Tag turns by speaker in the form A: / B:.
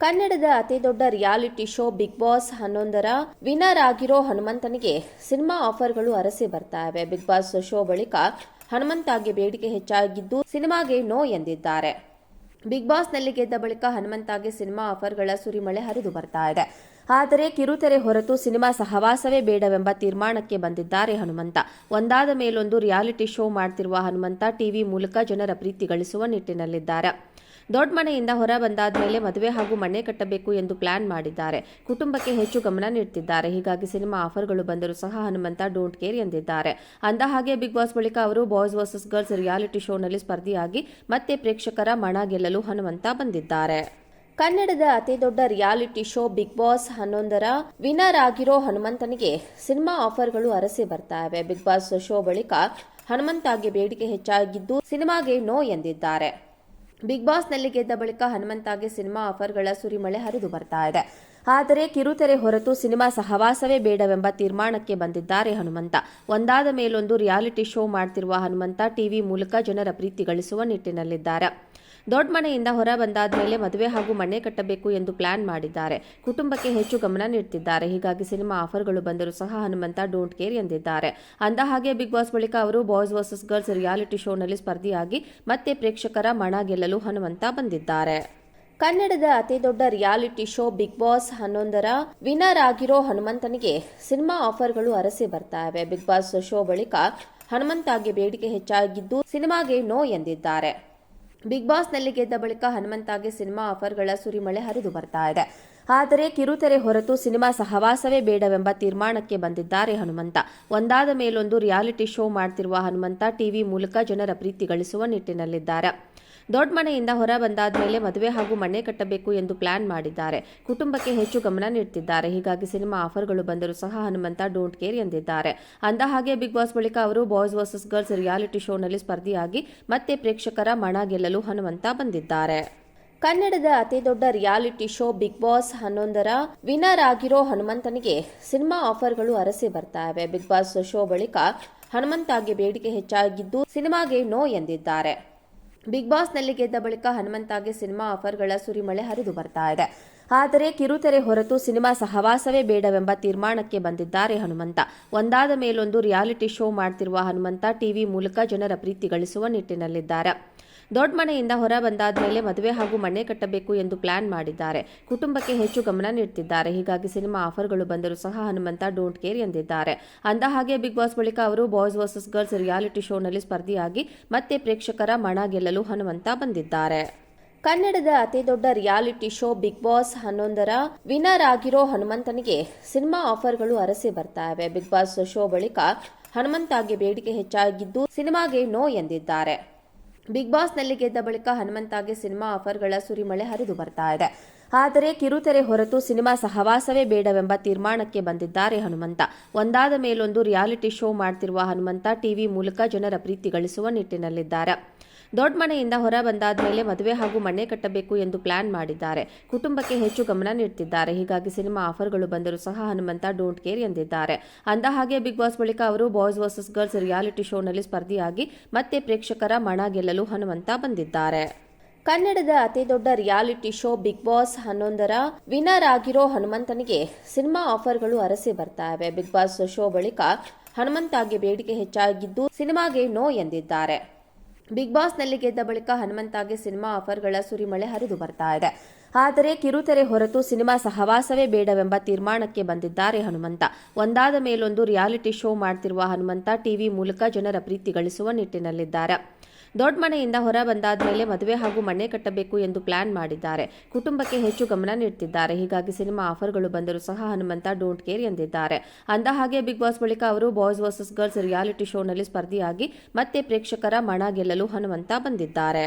A: ಕನ್ನಡದ ಅತಿದೊಡ್ಡ reality show big boss 11ರ ವಿನ್ನರ್ ಆಗಿರೋ ಹನುಮಂತನಿಗೆ ಸಿನಿಮಾ ಆಫರ್ಗಳು ಅರಸಿ ಬರ್ತಾ ಇವೆ. ಬಿಗ್ ಬಾಸ್ ಶೋ ಬಳಿಕ ಹನುಮಂತಾಗೆ ಬೇಡಿಕೆ ಹೆಚ್ಚಾಗಿದ್ದು ಸಿನಿಮಾಗೆ ನೋ ಎಂದಿದ್ದಾರೆ. ಬಿಗ್ ಬಾಸ್ನಲ್ಲಿ ಗೆದ್ದ ಬಳಿಕ ಹನುಮಂತಾಗೆ ಸಿನಿಮಾ ಆಫರ್ಗಳ ಸುರಿಮಳೆ ಹರಿದು ಬರ್ತಾ ಇದೆ. ಆದರೆ ಕಿರುತೆರೆ ಹೊರತು ಸಿನಿಮಾ ಸಹವಾಸವೇ ಬೇಡವೆಂಬ ತೀರ್ಮಾನಕ್ಕೆ ಬಂದಿದ್ದಾರೆ ಹನುಮಂತ. ಒಂದಾದ ಮೇಲೊಂದು ರಿಯಾಲಿಟಿ ಶೋ ಮಾಡ್ತಿರುವ ಹನುಮಂತ ಟಿವಿ ಮೂಲಕ ಜನರ ಪ್ರೀತಿ ಗಳಿಸುವ ನಿಟ್ಟಿನಲ್ಲಿದ್ದಾರೆ. ದೊಡ್ಡ ಮನೆಯಿಂದ ಹೊರ ಬಂದಾದ ಮೇಲೆ ಮದುವೆ ಹಾಗೂ ಮನೆ ಕಟ್ಟಬೇಕು ಎಂದು ಪ್ಲಾನ್ ಮಾಡಿದ್ದಾರೆ. ಕುಟುಂಬಕ್ಕೆ ಹೆಚ್ಚು ಗಮನ ನೀಡುತ್ತಿದ್ದಾರೆ. ಹೀಗಾಗಿ ಸಿನಿಮಾ ಆಫರ್ಗಳು ಬಂದರೂ ಸಹ ಹನುಮಂತ ಡೋಂಟ್ ಕೇರ್ ಎಂದಿದ್ದಾರೆ. ಅಂದಹಾಗೆ ಬಿಗ್ ಬಾಸ್ ಬಳಿಕ ಅವರು ಬಾಯ್ಸ್ ವರ್ಸಸ್ ಗರ್ಲ್ಸ್ ರಿಯಾಲಿಟಿ ಶೋನಲ್ಲಿ ಸ್ಪರ್ಧಿಯಾಗಿ ಮತ್ತೆ ಪ್ರೇಕ್ಷಕರ ಮನ ಗೆಲ್ಲಲು ಹನುಮಂತ ಬಂದಿದ್ದಾರೆ. ಕನ್ನಡದ ಅತಿದೊಡ್ಡ ರಿಯಾಲಿಟಿ ಶೋ ಬಿಗ್ ಬಾಸ್ 11ರ ವಿನ್ನರ್ ಆಗಿರೋ ಹನುಮಂತನಿಗೆ ಸಿನಿಮಾ ಆಫರ್ಗಳು ಅರಸಿ ಬರ್ತಾ ಇವೆ. ಬಿಗ್ ಬಾಸ್ ಶೋ ಬಳಿಕ ಹನುಮಂತಾಗೆ ಬೇಡಿಕೆ ಹೆಚ್ಚಾಗಿದ್ದು ಸಿನಿಮಾಗೆ ನೋ ಎಂದಿದ್ದಾರೆ. ಬಿಗ್ ಬಾಸ್ನಲ್ಲಿ ಗೆದ್ದ ಬಳಿಕ ಹನುಮಂತಾಗೆ ಸಿನಿಮಾ ಆಫರ್ಗಳ ಸುರಿಮಳೆ ಹರಿದು ಬರ್ತಾ ಇದೆ. ಆದರೆ ಕಿರುತೆರೆ ಹೊರತು ಸಿನಿಮಾ ಸಹವಾಸವೇ ಬೇಡವೆಂಬ ತೀರ್ಮಾನಕ್ಕೆ ಬಂದಿದ್ದಾರೆ ಹನುಮಂತ. ಒಂದಾದ ಮೇಲೊಂದು ರಿಯಾಲಿಟಿ ಶೋ ಮಾಡ್ತಿರುವ ಹನುಮಂತ ಟಿವಿ ಮೂಲಕ ಜನರ ಪ್ರೀತಿ ಗಳಿಸುವ ನಿಟ್ಟಿನಲ್ಲಿದ್ದಾರೆ. ದೊಡ್ಡ ಮನೆಯಿಂದ ಹೊರ ಬಂದಾದ ಮೇಲೆ ಮದುವೆ ಹಾಗೂ ಮನೆ ಕಟ್ಟಬೇಕು ಎಂದು ಪ್ಲಾನ್ ಮಾಡಿದ್ದಾರೆ. ಕುಟುಂಬಕ್ಕೆ ಹೆಚ್ಚು ಗಮನ ನೀಡುತ್ತಿದ್ದಾರೆ. ಹೀಗಾಗಿ ಸಿನಿಮಾ ಆಫರ್ಗಳು ಬಂದರೂ ಸಹ ಹನುಮಂತ ಡೋಂಟ್ ಕೇರ್ ಎಂದಿದ್ದಾರೆ. ಅಂದಹಾಗೆ ಬಿಗ್ ಬಾಸ್ ಬಳಿಕ ಅವರು ಬಾಯ್ಸ್ ವರ್ಸಸ್ ಗರ್ಲ್ಸ್ ರಿಯಾಲಿಟಿ ಶೋನಲ್ಲಿ ಸ್ಪರ್ಧಿಯಾಗಿ ಮತ್ತೆ ಪ್ರೇಕ್ಷಕರ ಮನ ಗೆಲ್ಲಲು ಹನುಮಂತ ಬಂದಿದ್ದಾರೆ. ಕನ್ನಡದ ಅತಿದೊಡ್ಡ ರಿಯಾಲಿಟಿ ಶೋ ಬಿಗ್ ಬಾಸ್ 11ರ ವಿನ್ನರ್ ಆಗಿರೋ ಹನುಮಂತನಿಗೆ ಸಿನಿಮಾ ಆಫರ್ಗಳು ಅರಸಿ ಬರ್ತಾ ಇವೆ. ಬಿಗ್ ಬಾಸ್ ಶೋ ಬಳಿಕ ಹನುಮಂತಾಗೆ ಬೇಡಿಕೆ ಹೆಚ್ಚಾಗಿದ್ದು ಸಿನಿಮಾಗೆ ನೋ ಎಂದಿದ್ದಾರೆ. ಬಿಗ್ ಬಾಸ್ನಲ್ಲಿ ಗೆದ್ದ ಬಳಿಕ ಹನುಮಂತಾಗೆ ಸಿನಿಮಾ ಆಫರ್ಗಳ ಸುರಿಮಳೆ ಹರಿದು ಬರ್ತಾ ಇದೆ. ಆದರೆ ಕಿರುತೆರೆ ಹೊರತು ಸಿನಿಮಾ ಸಹವಾಸವೇ ಬೇಡವೆಂಬ ತೀರ್ಮಾನಕ್ಕೆ ಬಂದಿದ್ದಾರೆ ಹನುಮಂತ. ಒಂದಾದ ಮೇಲೊಂದು ರಿಯಾಲಿಟಿ ಶೋ ಮಾಡ್ತಿರುವ ಹನುಮಂತ ಟಿವಿ ಮೂಲಕ ಜನರ ಪ್ರೀತಿ ಗಳಿಸುವ ನಿಟ್ಟಿನಲ್ಲಿದ್ದಾರೆ. ದೊಡ್ಡ ಮನೆಯಿಂದ ಹೊರ ಬಂದಾದ ಮೇಲೆ ಮದುವೆ ಹಾಗೂ ಮನೆ ಕಟ್ಟಬೇಕು ಎಂದು ಪ್ಲಾನ್ ಮಾಡಿದ್ದಾರೆ. ಕುಟುಂಬಕ್ಕೆ ಹೆಚ್ಚು ಗಮನ ನೀಡುತ್ತಿದ್ದಾರೆ. ಹೀಗಾಗಿ ಸಿನಿಮಾ ಆಫರ್ಗಳು ಬಂದರೂ ಸಹ ಹನುಮಂತ ಡೋಂಟ್ ಕೇರ್ ಎಂದಿದ್ದಾರೆ. ಅಂದಹಾಗೆ ಬಿಗ್ ಬಾಸ್ ಬಳಿಕ ಅವರು ಬಾಯ್ಸ್ ವರ್ಸಸ್ ಗರ್ಲ್ಸ್ ರಿಯಾಲಿಟಿ ಶೋನಲ್ಲಿ ಸ್ಪರ್ಧಿಯಾಗಿ ಮತ್ತೆ ಪ್ರೇಕ್ಷಕರ ಮನ ಗೆಲ್ಲಲು ಹನುಮಂತ ಬಂದಿದ್ದಾರೆ. ಕನ್ನಡದ ಅತಿದೊಡ್ಡ ರಿಯಾಲಿಟಿ ಶೋ ಬಿಗ್ ಬಾಸ್ 11ರ ವಿನ್ನರ್ ಆಗಿರೋ ಹನುಮಂತನಿಗೆ ಸಿನಿಮಾ ಆಫರ್ಗಳು ಅರಸಿ ಬರ್ತಾ ಇವೆ. ಬಿಗ್ ಬಾಸ್ ಶೋ ಬಳಿಕ ಹನುಮಂತಾಗೆ ಬೇಡಿಕೆ ಹೆಚ್ಚಾಗಿದ್ದು ಸಿನಿಮಾಗೆ ನೋ ಎಂದಿದ್ದಾರೆ. ಬಿಗ್ ಬಾಸ್ನಲ್ಲಿ ಗೆದ್ದ ಬಳಿಕ ಹನುಮಂತಾಗೆ ಸಿನಿಮಾ ಆಫರ್ಗಳ ಸುರಿಮಳೆ ಹರಿದು ಬರ್ತಾ ಇದೆ. ಆದರೆ ಕಿರುತೆರೆ ಹೊರತು ಸಿನಿಮಾ ಸಹವಾಸವೇ ಬೇಡವೆಂಬ ತೀರ್ಮಾನಕ್ಕೆ ಬಂದಿದ್ದಾರೆ ಹನುಮಂತ. ಒಂದಾದ ಮೇಲೊಂದು ರಿಯಾಲಿಟಿ ಶೋ ಮಾಡ್ತಿರುವ ಹನುಮಂತ ಟಿವಿ ಮೂಲಕ ಜನರ ಪ್ರೀತಿ ಗಳಿಸುವ ನಿಟ್ಟಿನಲ್ಲಿದ್ದಾರೆ. ದೊಡ್ಡ ಮನೆಯಿಂದ ಹೊರ ಬಂದಾದ ಮೇಲೆ ಮದುವೆ ಹಾಗೂ ಮನೆ ಕಟ್ಟಬೇಕು ಎಂದು ಪ್ಲಾನ್ ಮಾಡಿದ್ದಾರೆ. ಕುಟುಂಬಕ್ಕೆ ಹೆಚ್ಚು ಗಮನ ನೀಡುತ್ತಿದ್ದಾರೆ. ಹೀಗಾಗಿ ಸಿನಿಮಾ ಆಫರ್ಗಳು ಬಂದರೂ ಸಹ ಹನುಮಂತ ಡೋಂಟ್ ಕೇರ್ ಎಂದಿದ್ದಾರೆ. ಅಂದಹಾಗೆ ಬಿಗ್ ಬಾಸ್ ಬಳಿಕ ಅವರು ಬಾಯ್ಸ್ ವರ್ಸಸ್ ಗರ್ಲ್ಸ್ ರಿಯಾಲಿಟಿ ಶೋನಲ್ಲಿ ಸ್ಪರ್ಧಿಯಾಗಿ ಮತ್ತೆ ಪ್ರೇಕ್ಷಕರ ಮನ ಗೆಲ್ಲಲು ಹನುಮಂತ ಬಂದಿದ್ದಾರೆ. ಕನ್ನಡದ ಅತಿದೊಡ್ಡ ರಿಯಾಲಿಟಿ ಶೋ ಬಿಗ್ ಬಾಸ್ 11ರ ವಿನ್ನರ್ ಆಗಿರೋ ಹನುಮಂತನಿಗೆ ಸಿನಿಮಾ ಆಫರ್ಗಳು ಅರಸಿ ಬರ್ತಾ ಇವೆ. ಬಿಗ್ ಬಾಸ್ ಶೋ ಬಳಿಕ ಹನುಮಂತಾಗೆ ಬೇಡಿಕೆ ಹೆಚ್ಚಾಗಿದ್ದು ಸಿನಿಮಾಗೆ ನೋ ಎಂದಿದ್ದಾರೆ. ಬಿಗ್ ಬಾಸ್ನಲ್ಲಿ ಗೆದ್ದ ಬಳಿಕ ಹನುಮಂತಾಗೆ ಸಿನಿಮಾ ಆಫರ್ಗಳ ಸುರಿಮಳೆ ಹರಿದು ಬರ್ತಾ ಇದೆ. ಆದರೆ ಕಿರುತೆರೆ ಹೊರತು ಸಿನಿಮಾ ಸಹವಾಸವೇ ಬೇಡವೆಂಬ ತೀರ್ಮಾನಕ್ಕೆ ಬಂದಿದ್ದಾರೆ ಹನುಮಂತ. ಒಂದಾದ ಮೇಲೊಂದು ರಿಯಾಲಿಟಿ ಶೋ ಮಾಡ್ತಿರುವ ಹನುಮಂತ ಟಿವಿ ಮೂಲಕ ಜನರ ಪ್ರೀತಿ ಗಳಿಸುವ ನಿಟ್ಟಿನಲ್ಲಿದ್ದಾರೆ. ದೊಡ್ಡ ಮನೆಯಿಂದ ಹೊರ ಬಂದಾದ ಮೇಲೆ ಮದುವೆ ಹಾಗೂ ಮನೆ ಕಟ್ಟಬೇಕು ಎಂದು ಪ್ಲಾನ್ ಮಾಡಿದ್ದಾರೆ. ಕುಟುಂಬಕ್ಕೆ ಹೆಚ್ಚು ಗಮನ ನೀಡುತ್ತಿದ್ದಾರೆ. ಹೀಗಾಗಿ ಸಿನಿಮಾ ಆಫರ್ಗಳು ಬಂದರೂ ಸಹ ಹನುಮಂತ ಡೋಂಟ್ ಕೇರ್ ಎಂದಿದ್ದಾರೆ. ಅಂದಹಾಗೆ ಬಿಗ್ ಬಾಸ್ ಬಳಿಕ ಅವರು ಬಾಯ್ಸ್ ವರ್ಸಸ್ ಗರ್ಲ್ಸ್ ರಿಯಾಲಿಟಿ ಶೋನಲ್ಲಿ ಸ್ಪರ್ಧಿಯಾಗಿ ಮತ್ತೆ ಪ್ರೇಕ್ಷಕರ ಮನ ಗೆಲ್ಲಲು ಹನುಮಂತ ಬಂದಿದ್ದಾರೆ. ಕನ್ನಡದ ಅತಿದೊಡ್ಡ ರಿಯಾಲಿಟಿ ಶೋ ಬಿಗ್ ಬಾಸ್ 11ರ ವಿನ್ನರ್ ಆಗಿರೋ ಹನುಮಂತನಿಗೆ ಸಿನಿಮಾ ಆಫರ್ಗಳು ಅರಸಿ ಬರ್ತಾ ಇವೆ. ಬಿಗ್ ಬಾಸ್ ಶೋ ಬಳಿಕ ಹನುಮಂತಾಗೆ ಬೇಡಿಕೆ ಹೆಚ್ಚಾಗಿದ್ದು ಸಿನಿಮಾಗೆ ನೋ ಎಂದಿದ್ದಾರೆ. ಬಿಗ್ ಬಾಸ್ನಲ್ಲಿ ಗೆದ್ದ ಬಳಿಕ ಹನುಮಂತಾಗೆ ಸಿನಿಮಾ ಆಫರ್ಗಳ ಸುರಿಮಳೆ ಹರಿದು ಬರ್ತಾ ಇದೆ. ಆದರೆ ಕಿರುತೆರೆ ಹೊರತು ಸಿನಿಮಾ ಸಹವಾಸವೇ ಬೇಡವೆಂಬ ತೀರ್ಮಾನಕ್ಕೆ ಬಂದಿದ್ದಾರೆ ಹನುಮಂತ. ಒಂದಾದ ಮೇಲೊಂದು ರಿಯಾಲಿಟಿ ಶೋ ಮಾಡ್ತಿರುವ ಹನುಮಂತ ಟಿವಿ ಮೂಲಕ ಜನರ ಪ್ರೀತಿ ಗಳಿಸುವ ನಿಟ್ಟಿನಲ್ಲಿದ್ದಾರೆ. ದೊಡ್ಡ ಮನೆಯಿಂದ ಹೊರ ಬಂದಾದ ಮೇಲೆ ಮದುವೆ ಹಾಗೂ ಮನೆ ಕಟ್ಟಬೇಕು ಎಂದು ಪ್ಲಾನ್ ಮಾಡಿದ್ದಾರೆ. ಕುಟುಂಬಕ್ಕೆ ಹೆಚ್ಚು ಗಮನ ನೀಡುತ್ತಿದ್ದಾರೆ. ಹೀಗಾಗಿ ಸಿನಿಮಾ ಆಫರ್ಗಳು ಬಂದರೂ ಸಹ ಹನುಮಂತ ಡೋಂಟ್ ಕೇರ್ ಎಂದಿದ್ದಾರೆ. ಅಂದಹಾಗೆ ಬಿಗ್ ಬಾಸ್ ಬಳಿಕ ಅವರು ಬಾಯ್ಸ್ ವರ್ಸಸ್ ಗರ್ಲ್ಸ್ ರಿಯಾಲಿಟಿ ಶೋನಲ್ಲಿ ಸ್ಪರ್ಧಿಯಾಗಿ ಮತ್ತೆ ಪ್ರೇಕ್ಷಕರ ಮನ ಗೆಲ್ಲಲು ಹನುಮಂತ ಬಂದಿದ್ದಾರೆ.